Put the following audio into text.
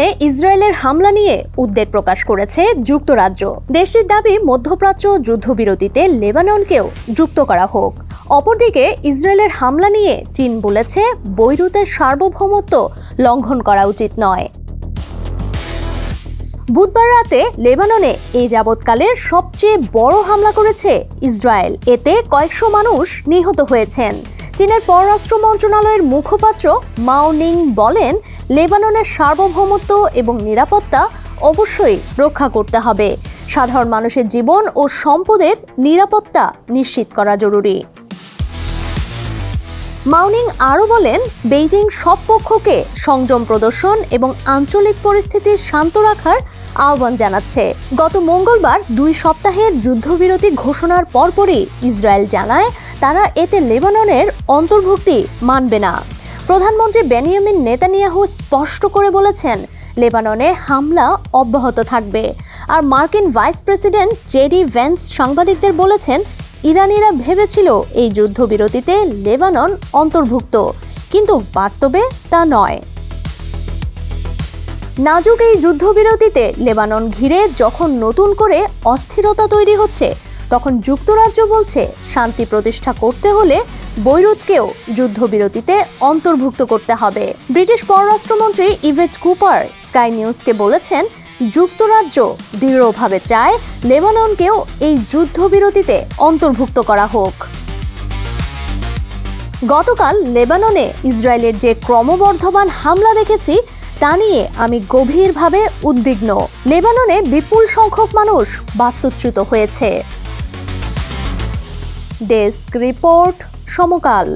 লেবাননে ইসরায়েলের হামলা নিয়ে উদ্বেগ প্রকাশ করেছে যুক্তরাজ্য। দেশটির দাবি মধ্যপ্রাচ্য যুদ্ধবিরতিতে লেবাননকেও যুক্ত করা হোক। অপরদিকে ইসরায়েলের হামলা নিয়ে চীন বলেছে বৈরুতের সার্বভৌমত্ব লঙ্ঘন করা উচিত নয়। বুধবার রাতে লেবাননে এই যাবৎকালের সবচেয়ে বড় হামলা করেছে ইসরায়েল। এতে কয়েকশো মানুষ নিহত হয়েছেন। চীনের পররাষ্ট্র মন্ত্রণালয়ের মুখপাত্র মাও নিং বলেন, লেবাননের সার্বভৌমত্ব এবং নিরাপত্তা অবশ্যই রক্ষা করতে হবে। সাধারণ মানুষের জীবন ও সম্পদের নিরাপত্তা নিশ্চিত করা জরুরি। মাও নিং আরও বলেন, বেইজিং সব পক্ষকে সংযম প্রদর্শন এবং আঞ্চলিক পরিস্থিতি শান্ত রাখার আহ্বান জানাচ্ছে। গত মঙ্গলবার 2 সপ্তাহের যুদ্ধবিরতি ঘোষণার পরপরই ইসরায়েল জানায় তারা এতে লেবাননের অন্তর্ভুক্তি মানবে না। প্রধানমন্ত্রী বেনিয়ামিন নেতানিয়াহু স্পষ্ট করে বলেছেন, লেবাননে হামলা অব্যাহত থাকবে। আর মার্কিন ভাইস প্রেসিডেন্ট জেডি ভ্যান্স সাংবাদিকদের বলেছেন, ইরানিরা ভেবেছিল এই যুদ্ধবিরতিতে লেবানন অন্তর্ভুক্ত, কিন্তু বাস্তবে তা নয়। নাজুক এই যুদ্ধবিরতিতে লেবানন ঘিরে যখন নতুন করে অস্থিরতা তৈরি হচ্ছে, তখন যুক্তরাজ্য বলছে শান্তি প্রতিষ্ঠা করতে হলে বৈরুতকেও যুদ্ধবিরতিতে অন্তর্ভুক্ত করতে হবে। ব্রিটিশ পররাষ্ট্রমন্ত্রী ইভেট কুপার স্কাই নিউজকে বলেছেন, যুক্তরাজ্য দৃঢ়ভাবে চায় লেবাননকেও এই যুদ্ধবিরতিতে অন্তর্ভুক্ত করা হোক। গতকাল লেবাননে ইসরায়েলের যে ক্রমবর্ধমান হামলা দেখেছি তা নিয়ে আমি গভীরভাবে উদ্বিগ্ন। লেবাননে বিপুল সংখ্যক মানুষ বাস্তুচ্যুত হয়েছে। ডেস্ক রিপোর্ট, সমকাল।